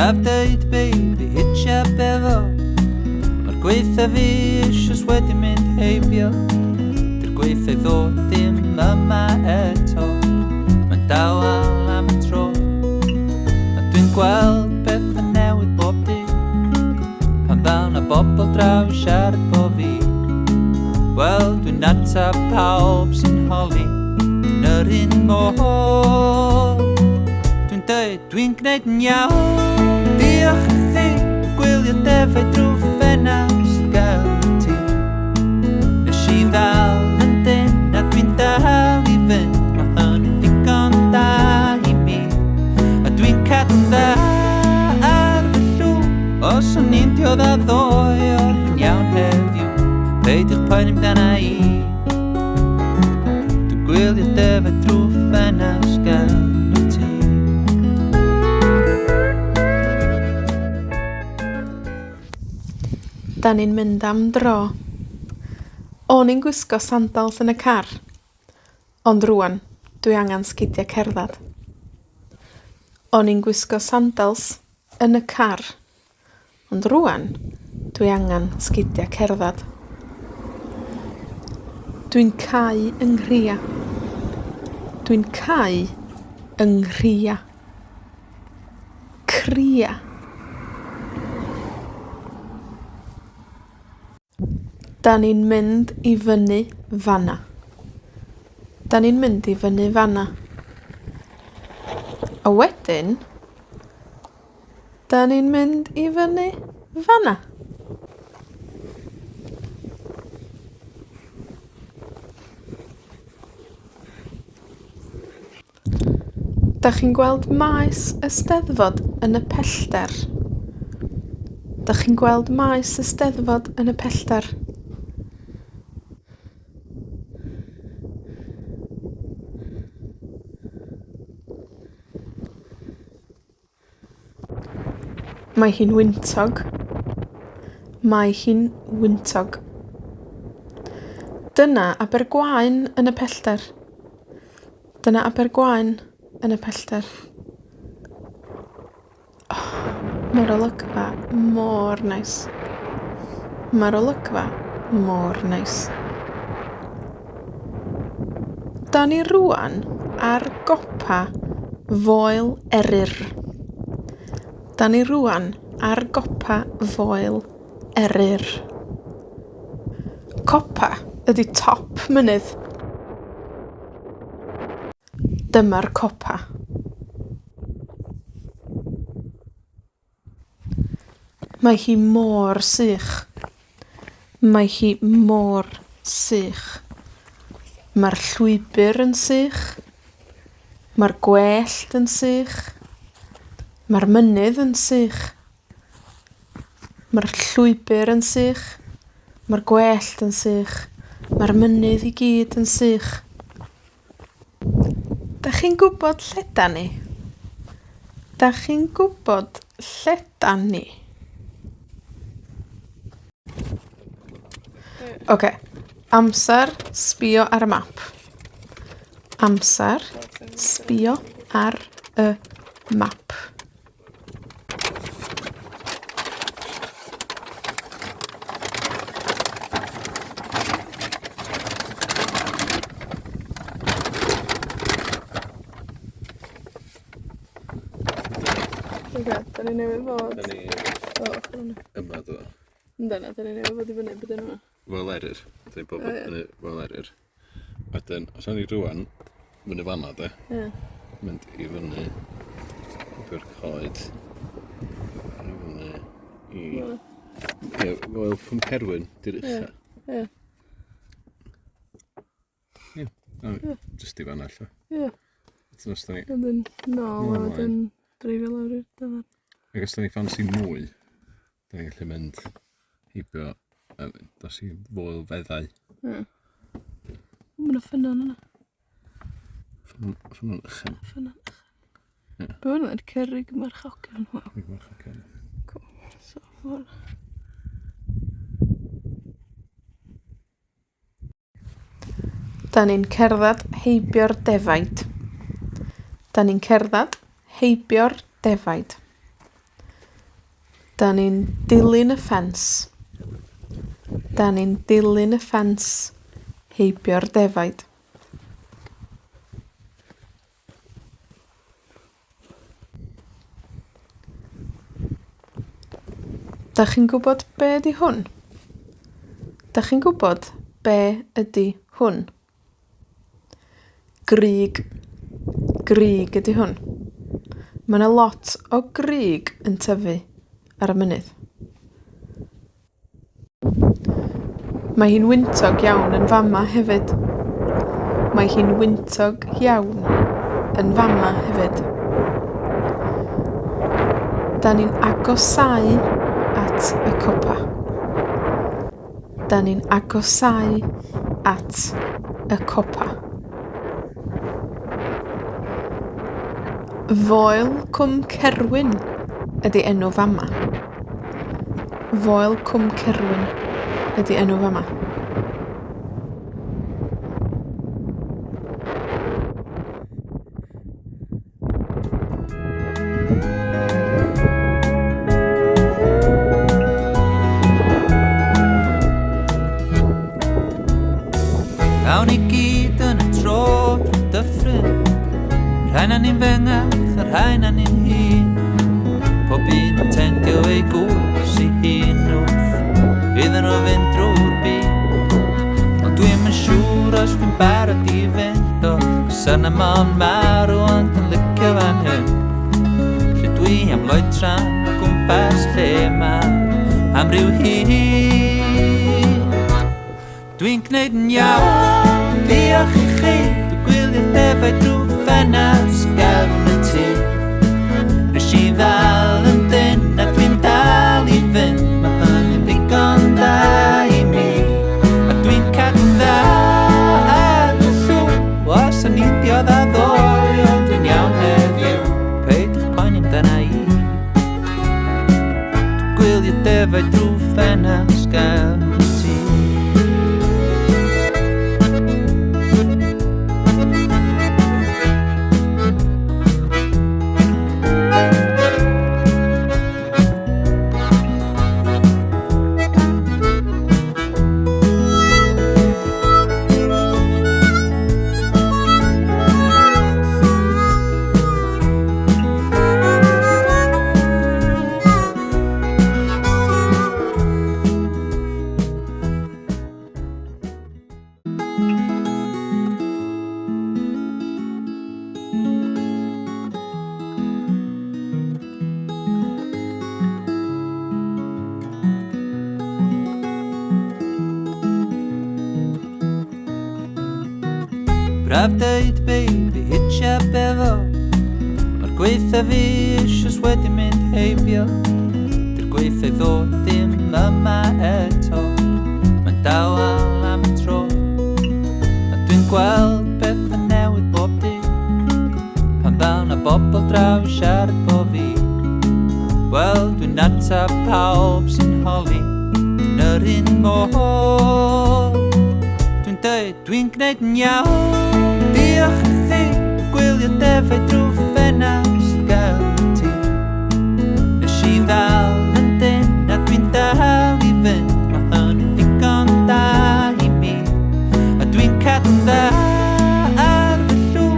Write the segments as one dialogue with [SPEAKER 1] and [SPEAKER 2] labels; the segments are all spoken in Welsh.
[SPEAKER 1] Raf dweud baby hitchap efo, mae'r gweitha fi isios wedi mynd heibio. Dy'r gweitha i ddod dim yma eto, mae'n dawel am y tro. A dwi'n gweld beth yn newid bob dydd, pan ddaw na bobl draw i siarad bo fi. Wel, dwi'n atab pawb sy'n holi yn yr un modd. Dwi'n dweud, dwi'n gwneud yn iawn. Diolch i chi, gwylio defaid drwy ffenast gael ti. Nes i ddal yn dyn a dwi'n dal i fynd, mae hynny'n digon da i mi. A dwi'n cadw dda ar fy llw, os o'n i'n diodda ddoe o'r iawn heddiw. Peidiwch poeni amdana i. Dwi'n gwylio defaid drwy ffenast gael ti.
[SPEAKER 2] Da ni'n mynd am dro. O'n i'n gwisgo sandals yn y car, ond rŵan dwi angan sgidiau cerddad. O'n i'n gwisgo sandals yn y car, ond rŵan dwi angan sgidiau cerddad. Dwi'n cau yng nghria. Dwi'n cau yng nghria. Cria. Da ni'n mynd i fyny fanna. Da ni'n mynd i fyny fanna. A wedyn, da ni'n mynd i fyny fanna. Da chi'n gweld maes y Steddfod yn y pellter? Da chi'n gweld maes y Steddfod yn y pellter? Mae hi'n wyntog. Mae hi'n wyntog. Dyna Abergwaun yn y pellter. Dyna Abergwaun yn y pellter. Oh, mae'r olygfa mor neis. Mae'r olygfa mor neis. Da ni rŵan ar gopa Foel Eryr. Da ni rŵan ar gopa Foel Eryr. Copa ydi top mynydd. Dyma'r copa. Mae hi mor sych. Mae hi mor sych. Mae'r llwybr yn sych. Mae'r gwellt yn sych. Mae'r mynydd yn sych. Mae'r llwybr yn sych. Mae'r gwellt yn sych. Mae'r mynydd i gyd yn sych. Da chi'n gwybod lle da ni? Da chi'n gwybod lle da ni? Oce, amser sbïo ar y map. Amser sbïo ar y map. Da ni newydd fod...
[SPEAKER 3] Da ni... Yma ddo.
[SPEAKER 2] Dyna, da ni newydd fod i fyny beth yma.
[SPEAKER 3] Wel eryr. Da ni bob yn y wel eryr. Wedyn, os o'n i rwan, fyny fanna de. Mynd i fyny i'r coed. I fyny i... Wel, ffyn Cerwyn, di'r ucha. Jyst i fanna allan. Wedyn os da ni...
[SPEAKER 2] Wedyn nôl, a wedyn dreifio lawr i'r dafod.
[SPEAKER 3] Ac os da ni ffansi mwy, da ni'n gallu mynd heibio, dos i foel feddau.
[SPEAKER 2] Mae'n ffynon yna.
[SPEAKER 3] Ffynon ychan.
[SPEAKER 2] Ffynon ychan. Be hwnna, yr cerrig marchogion.
[SPEAKER 3] Cerrig marchogion.
[SPEAKER 2] Cool. So, hwnna. Da ni'n cerdded heibio'r defaid. Da ni'n cerdded heibio'r defaid. Da ni'n dilyn y ffens. Da ni'n dilyn y ffens heibio'r defaid. Da chi'n gwybod be ydi hwn? Da chi'n gwybod be ydi hwn? Grug. Grug ydi hwn. Mae yna lot o grug yn tyfu ar y mynydd. Mae hi'n wyntog iawn yn fama hefyd. Mae hi'n wyntog iawn yn fama hefyd. Da ni'n agosau at y copa. Da ni'n agosau at y copa. Foel Cwm Cerwyn ydi enw fama. Foel Cwm Cerwyn ydi enw fama.
[SPEAKER 1] Awn i gyd yn y tro dyffryn. Rhain ni'n fengach, a rhain ni'n hun. Pob un yn tendio ei gwrs i hun wrth iddyn nhw fynd drwy'r byd. Ond dwi'm yn siŵr os dwi'n barod i fynd o sy'n am ond marw ond yn licio fan hyn. Lle dwi am loedran o gwmpas lle ma' am ryw hyn. Dwi'n gwneud yn iawn, diolch i chi. Dwi'n gwylio defaid drwy ffenast gefn y tŷ. Rhys i ddal yn dyn a dwi'n dal i fynd. Mae hynny'n ddigon da i mi. A dwi'n cadw'n dda ar y llw. Os yn idiodd a ddoe, ond dwi'n iawn heddiw. Peidiwch poeni amdana i. Dwi'n gwylio defaid drwy ffenast gefn y tŷ. Braf dweud baby, hitcha befo. Mae'r gweitha fi isios wedi mynd heibio. Dy'r gweitha i ddod dim yma eto. Mae'n dawel am y tro. A dwi'n gweld beth yn newid bob dydd. Pan ddaw na bobl draw i siarad po fi. Wel, dwi'n atab pawb sy'n holi yn yr un modd. Dwi'n dweud, dwi'n gwneud yn iawn. Diolch i chi, gwylio defaid drwy ffenast gefn y tŷ. Rhys i ddal yn dyn a dwi'n dal i fynd. Mae hynny'n ddigon da i mi. A dwi'n cadw'n dda ar fy llw.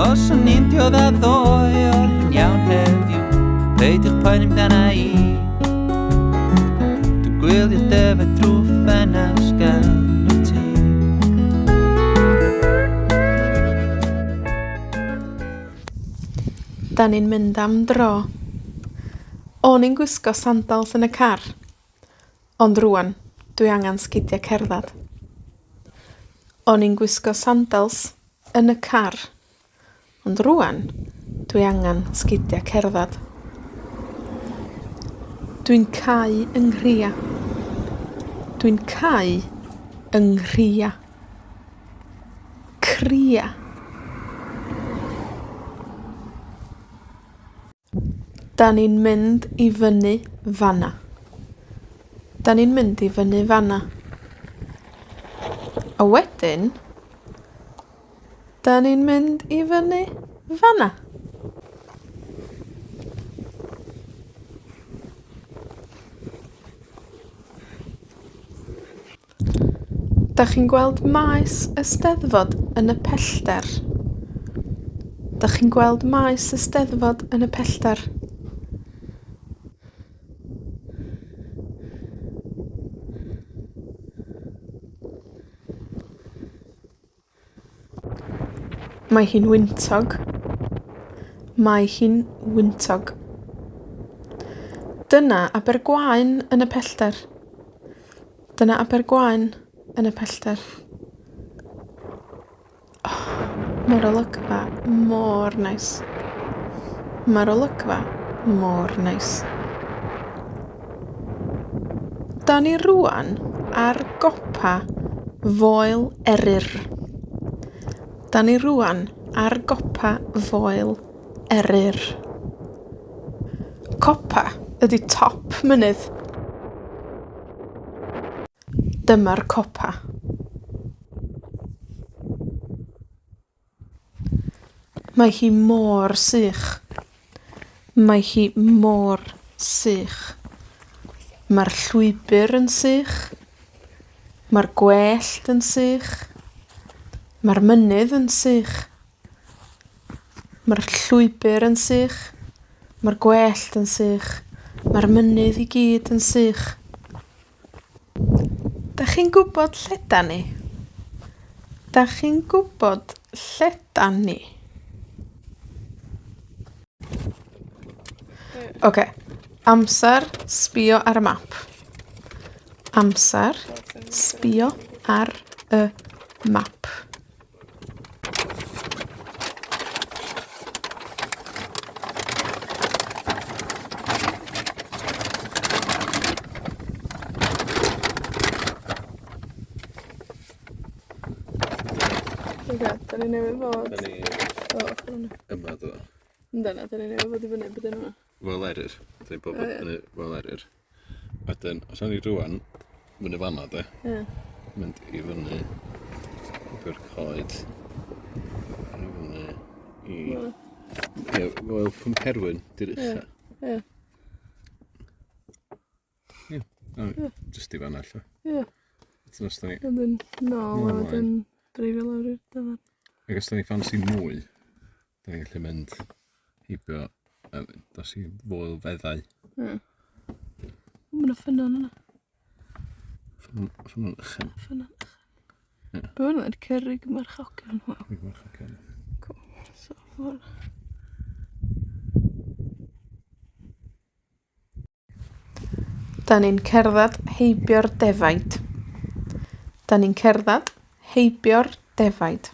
[SPEAKER 1] Os o'n i'n diodd a ddoe, ond dwi'n iawn heddiw. Peidiwch poeni amdana i. Dwi'n gwylio defaid drwy ffenast gefn y tŷ.
[SPEAKER 2] Da ni'n mynd am dro. O'n i'n gwisgo sandals yn y car. Ond rwan, dwi angan sgidiau cerddad. O'n i'n gwisgo sandals yn y car. Ond rwan, dwi angan sgidiau cerddad. Dwi'n cau yng nghria. Dwi'n cau yng nghria. Cria. Da ni'n mynd i fyny fanna. Da ni'n mynd i fyny fanna. A wedyn, da ni'n mynd i fyny fanna. Dach chi'n gweld maes y Steddfod yn y pellter? Dach chi'n gweld maes y Steddfod yn y pellter? Mae hi'n wyntog. Mae hi'n wyntog. Dyna Abergwaun yn y pellter. Dyna Abergwaun yn y pellter. Mae'r olygfa mor neis. Mae'r olygfa mor neis. Da ni rŵan ar gopa foel eryr. Da ni rŵan ar gopa foel eryr. Copa ydi top mynydd. Dyma'r copa. Mae hi mor sych. Mae hi mor sych. Mae'r llwybr yn sych. Mae'r gwellt yn sych. Mae'r mynydd yn sych. Mae'r llwybr yn sych. Mae'r gwellt yn sych. Mae'r mynydd i gyd yn sych. Dach chi'n gwybod lle da ni? Dach chi'n gwybod lle da ni? Oce. Amser sbïo ar y map. Amser sbïo ar y map. Da ni newydd fod...
[SPEAKER 3] Da ni yma, do.
[SPEAKER 2] Dyna, da ni newydd fod i fyny bydyn yma.
[SPEAKER 3] Wel eryr. Da ni bod wel eryr. Wedyn, os o'n i rŵan, fyny fanna, de. Mynd i fyny i'r coed. I fyny i... Wel, Cwm Cerwyn, di'r ucha. Jyst i fanna, allo. Wedyn, os da ni...
[SPEAKER 2] Wedyn, nôl, wedyn dreifio lawr i'r dafod.
[SPEAKER 3] Ac os da ni ffansi mwy, da ni'n gallu mynd heibio, dos i foel feddau.
[SPEAKER 2] Mae'n ffynon yna.
[SPEAKER 3] Ffynon ychan.
[SPEAKER 2] Ffynon ychan. Be hwnna, cerrig marchogion.
[SPEAKER 3] Cerrig marchogion.
[SPEAKER 2] Cool. So, hwnna. Da ni'n cerdded heibio'r defaid. Da ni'n cerdded heibio'r defaid.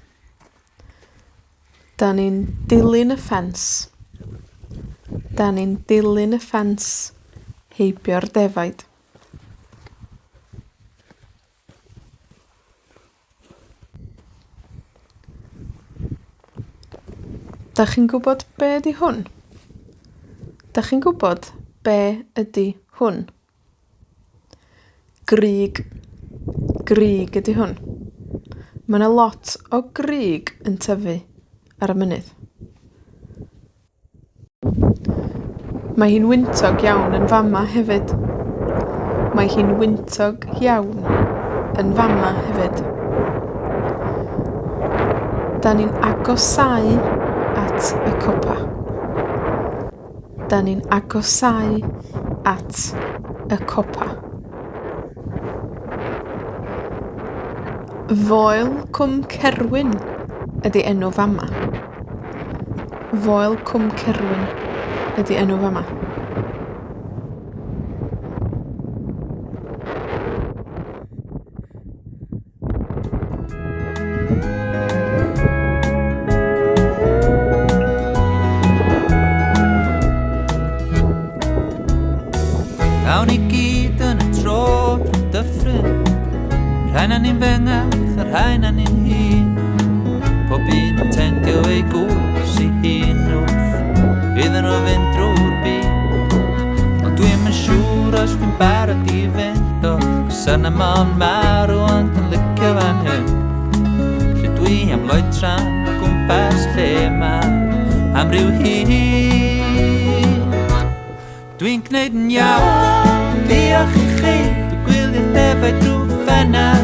[SPEAKER 2] Da ni'n dilyn y ffens. Da ni'n dilyn y ffens heibio'r defaid. Da chi'n gwybod be ydi hwn? Da chi'n gwybod be ydi hwn? Grug. Grug ydi hwn. Mae yna lot o grug yn tyfu ar y mynydd. Mae hi'n wyntog iawn yn fama hefyd. Mae hi'n wyntog iawn yn fama hefyd. Da ni'n agosau at y copa. Da ni'n agosau at y copa. Foel Cwm Cerwyn ydi enw fama. Foel Cwm Cerwyn ydi enw fama.
[SPEAKER 1] Awn i gyd yn y tro dyffryn. Rhain a ni'n fengach, a rhain a ni'n hun. Pob un yn tendio ei gwrs i hun wrth iddyn nhw fynd drwy'r byd. Ond dwi'm yn siŵr os fi'n barod i fynd o sy'n am ond marw ond yn licio fan hyn. Lle dwi am loedran o gwmpas lle ma am ryw hyn. Dwi'n gwneud yn iawn, diolch i chi, dwi'n gwylio'r defaid drwy ffenast.